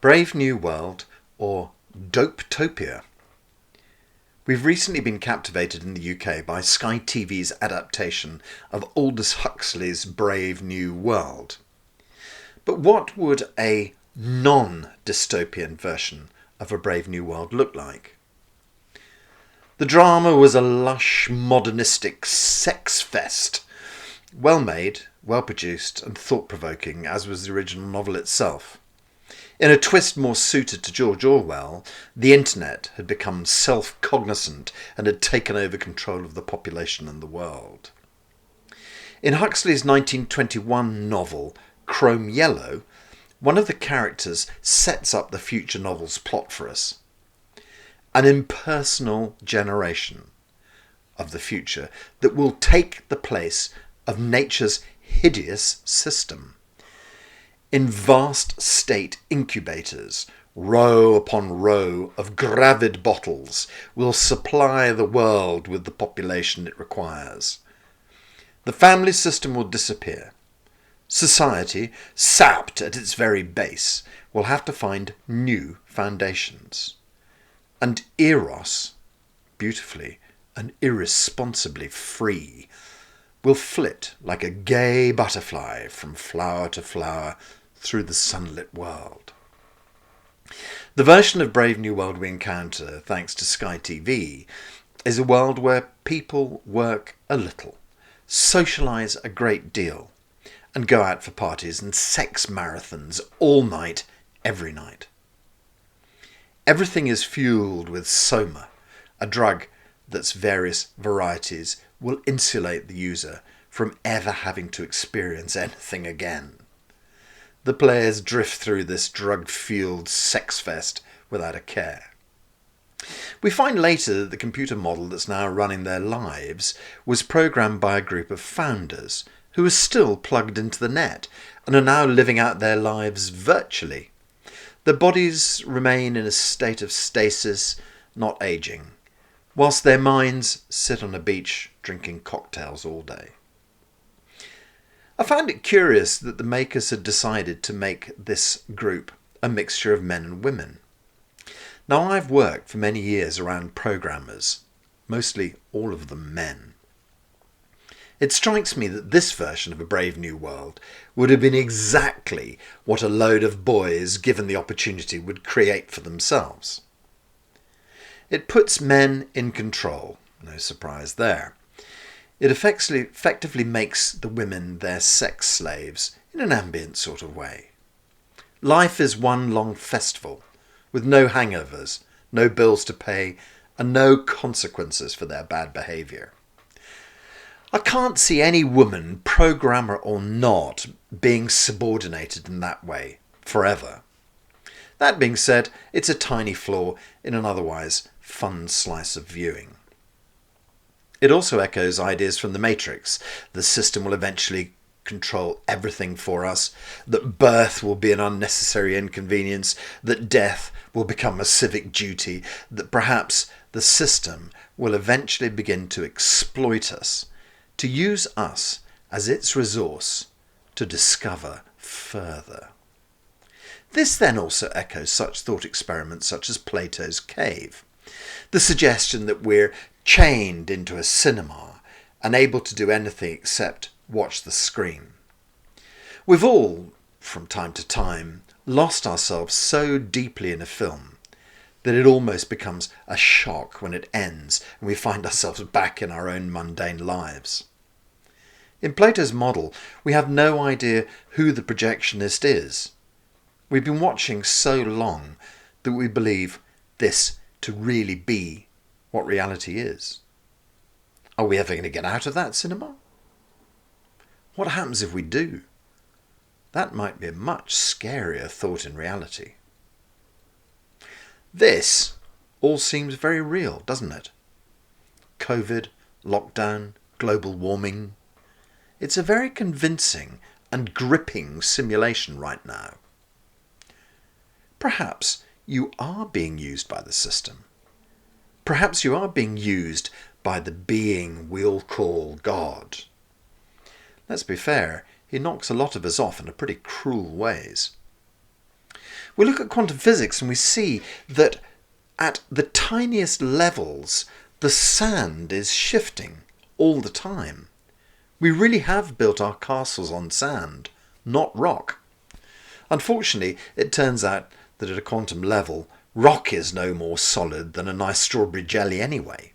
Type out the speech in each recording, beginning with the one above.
Brave New World, or Dope-topia. We've recently been captivated in the UK by Sky TV's adaptation of Aldous Huxley's Brave New World. But what would a non-dystopian version of A Brave New World look like? The drama was a lush, modernistic sex fest. Well made, well produced and thought-provoking, as was the original novel itself. In a twist more suited to George Orwell, the internet had become self-cognizant and had taken over control of the population and the world. In Huxley's 1921 novel, Chrome Yellow, one of the characters sets up the future novel's plot for us. An impersonal generation of the future that will take the place of nature's hideous system. In vast state incubators, row upon row of gravid bottles will supply the world with the population it requires. The family system will disappear. Society, sapped at its very base, will have to find new foundations. And Eros, beautifully and irresponsibly free, will flit like a gay butterfly from flower to flower through the sunlit world. The version of Brave New World we encounter, thanks to Sky TV, is a world where people work a little, socialise a great deal, and go out for parties and sex marathons all night, every night. Everything is fueled with soma, a drug that's various varieties will insulate the user from ever having to experience anything again. The players drift through this drug-fueled sex fest without a care. We find later that the computer model that's now running their lives was programmed by a group of founders who are still plugged into the net and are now living out their lives virtually. Their bodies remain in a state of stasis, not aging, whilst their minds sit on a beach drinking cocktails all day. I found it curious that the makers had decided to make this group a mixture of men and women. Now, I've worked for many years around programmers, mostly all of them men. It strikes me that this version of A Brave New World would have been exactly what a load of boys, given the opportunity, would create for themselves. It puts men in control, no surprise there. It effectively makes the women their sex slaves in an ambient sort of way. Life is one long festival, with no hangovers, no bills to pay, and no consequences for their bad behaviour. I can't see any woman, programmer or not, being subordinated in that way, forever. That being said, it's a tiny flaw in an otherwise fun slice of viewing. It also echoes ideas from The Matrix. The system will eventually control everything for us, that birth will be an unnecessary inconvenience, that death will become a civic duty, that perhaps the system will eventually begin to exploit us, to use us as its resource to discover further. This then also echoes such thought experiments such as Plato's cave. The suggestion that we're chained into a cinema, unable to do anything except watch the screen. We've all, from time to time, lost ourselves so deeply in a film that it almost becomes a shock when it ends and we find ourselves back in our own mundane lives. In Plato's model, we have no idea who the projectionist is. We've been watching so long that we believe this to really be what reality is. Are we ever going to get out of that cinema? What happens if we do? That might be a much scarier thought in reality. This all seems very real, doesn't it? COVID, lockdown, global warming. It's a very convincing and gripping simulation right now. Perhaps you are being used by the system. Perhaps you are being used by the being we'll call God. Let's be fair, he knocks a lot of us off in a pretty cruel ways. We look at quantum physics and we see that at the tiniest levels, the sand is shifting all the time. We really have built our castles on sand, not rock. Unfortunately, it turns out that at a quantum level, rock is no more solid than a nice strawberry jelly anyway.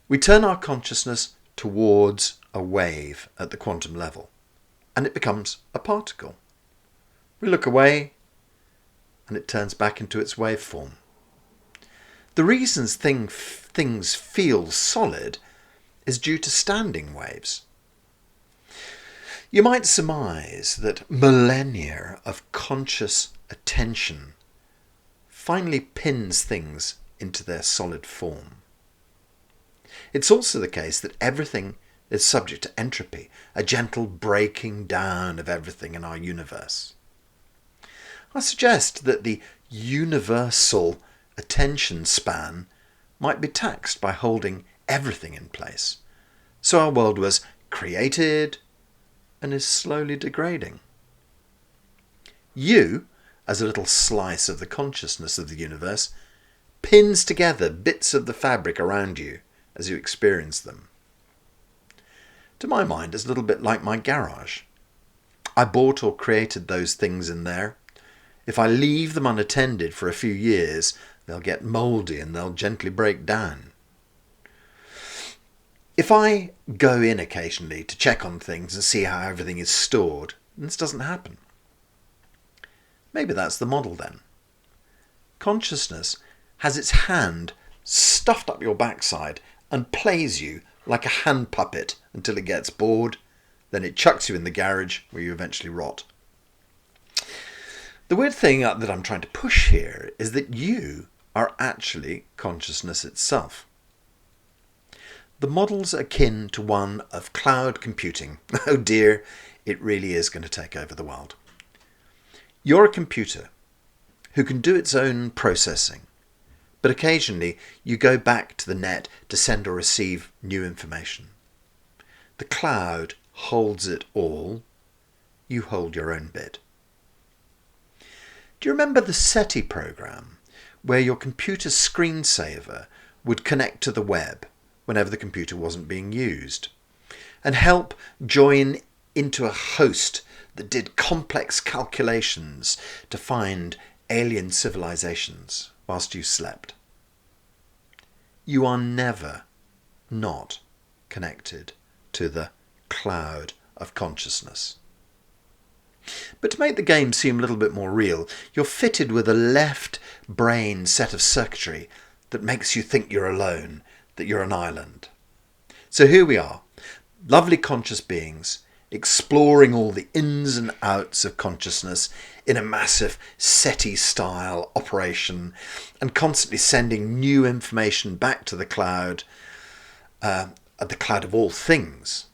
We turn our consciousness towards a wave at the quantum level, and it becomes a particle. We look away, and it turns back into its waveform. The reasons things feel solid is due to standing waves. You might surmise that millennia of conscious attention finally pins things into their solid form. It's also the case that everything is subject to entropy, a gentle breaking down of everything in our universe. I suggest that the universal attention span might be taxed by holding everything in place. So our world was created and is slowly degrading. You, as a little slice of the consciousness of the universe, pins together bits of the fabric around you as you experience them. To my mind, it's a little bit like my garage. I bought or created those things in there. If I leave them unattended for a few years, they'll get mouldy and they'll gently break down. If I go in occasionally to check on things and see how everything is stored, this doesn't happen. Maybe that's the model then. Consciousness has its hand stuffed up your backside and plays you like a hand puppet until it gets bored. Then it chucks you in the garage where you eventually rot. The weird thing that I'm trying to push here is that you are actually consciousness itself. The model's akin to one of cloud computing. Oh dear, it really is going to take over the world. You're a computer who can do its own processing, but occasionally you go back to the net to send or receive new information. The cloud holds it all. You hold your own bit. Do you remember the SETI program, where your computer's screensaver would connect to the web whenever the computer wasn't being used, and help join into a host that did complex calculations to find alien civilizations whilst you slept? You are never not connected to the cloud of consciousness. But to make the game seem a little bit more real, you're fitted with a left brain set of circuitry that makes you think you're alone, that you're an island. So here we are, lovely conscious beings, exploring all the ins and outs of consciousness in a massive SETI-style operation and constantly sending new information back to the cloud of all things.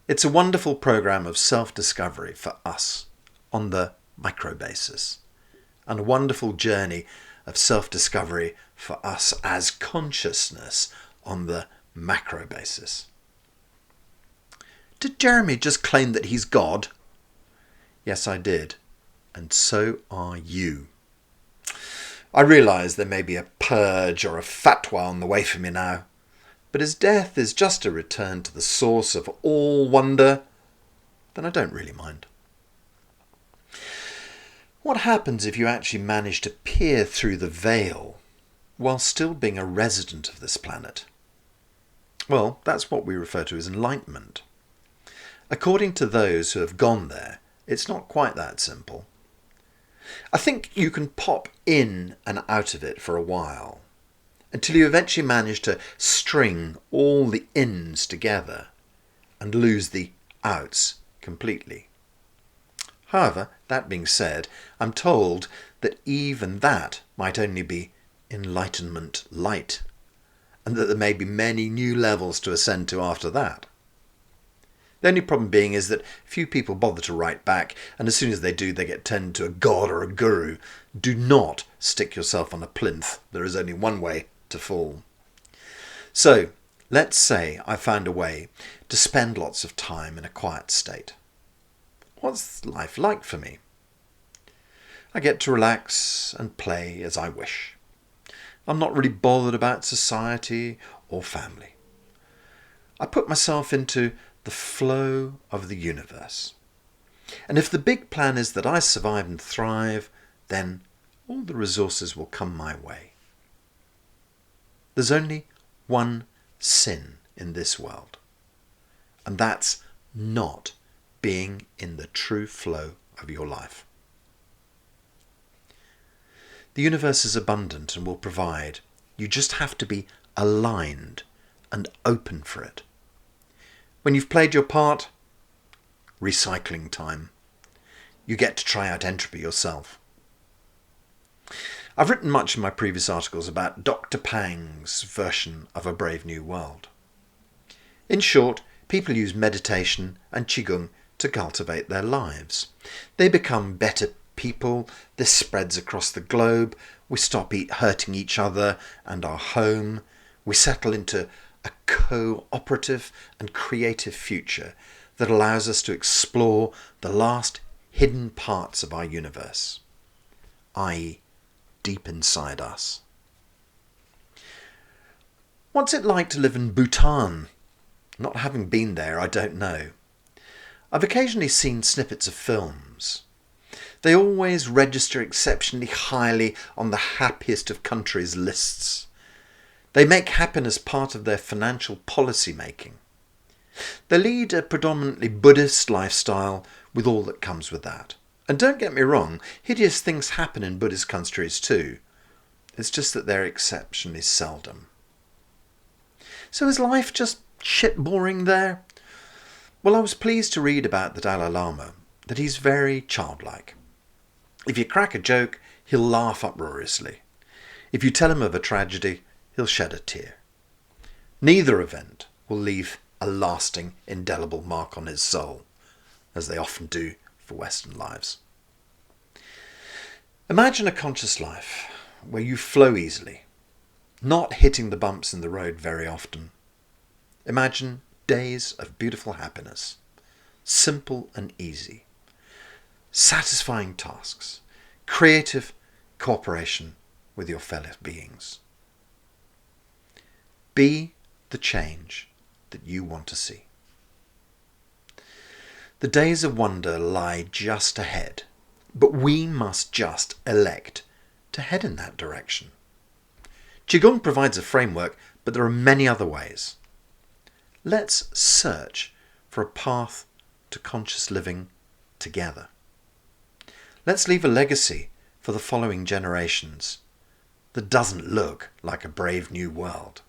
It's a wonderful program of self-discovery for us on the micro basis, and a wonderful journey of self-discovery for us as consciousness on the macro basis. Did Jeremy just claim that he's God? Yes, I did. And so are you. I realise there may be a purge or a fatwa on the way for me now, but as death is just a return to the source of all wonder, then I don't really mind. What happens if you actually manage to peer through the veil while still being a resident of this planet? Well, that's what we refer to as enlightenment. According to those who have gone there, it's not quite that simple. I think you can pop in and out of it for a while, until you eventually manage to string all the ins together and lose the outs completely. However, that being said, I'm told that even that might only be enlightenment light, and that there may be many new levels to ascend to after that. The only problem being is that few people bother to write back, and as soon as they do, they get turned into a god or a guru. Do not stick yourself on a plinth. There is only one way to fall. So, let's say I found a way to spend lots of time in a quiet state. What's life like for me? I get to relax and play as I wish. I'm not really bothered about society or family. I put myself into the flow of the universe. And if the big plan is that I survive and thrive, then all the resources will come my way. There's only one sin in this world, and that's not being in the true flow of your life. The universe is abundant and will provide. You just have to be aligned and open for it. When you've played your part, recycling time. You get to try out entropy yourself. I've written much in my previous articles about Dr. Pang's version of a Brave New World. In short, people use meditation and Qigong to cultivate their lives. They become better people, this spreads across the globe, we stop hurting each other and our home, we settle into a cooperative and creative future that allows us to explore the last hidden parts of our universe, i.e. deep inside us. What's it like to live in Bhutan? Not having been there, I don't know. I've occasionally seen snippets of films. They always register exceptionally highly on the happiest of countries lists. They make happiness part of their financial policy making. They lead a predominantly Buddhist lifestyle with all that comes with that. And don't get me wrong, hideous things happen in Buddhist countries too. It's just that they're exceptionally seldom. So is life just shit boring there? Well, I was pleased to read about the Dalai Lama, that he's very childlike. If you crack a joke, he'll laugh uproariously. If you tell him of a tragedy, he'll shed a tear. Neither event will leave a lasting, indelible mark on his soul, as they often do for Western lives. Imagine a conscious life where you flow easily, not hitting the bumps in the road very often. Imagine days of beautiful happiness, simple and easy, satisfying tasks, creative cooperation with your fellow beings. Be the change that you want to see. The days of wonder lie just ahead, but we must just elect to head in that direction. Qigong provides a framework, but there are many other ways. Let's search for a path to conscious living together. Let's leave a legacy for the following generations that doesn't look like a brave new world.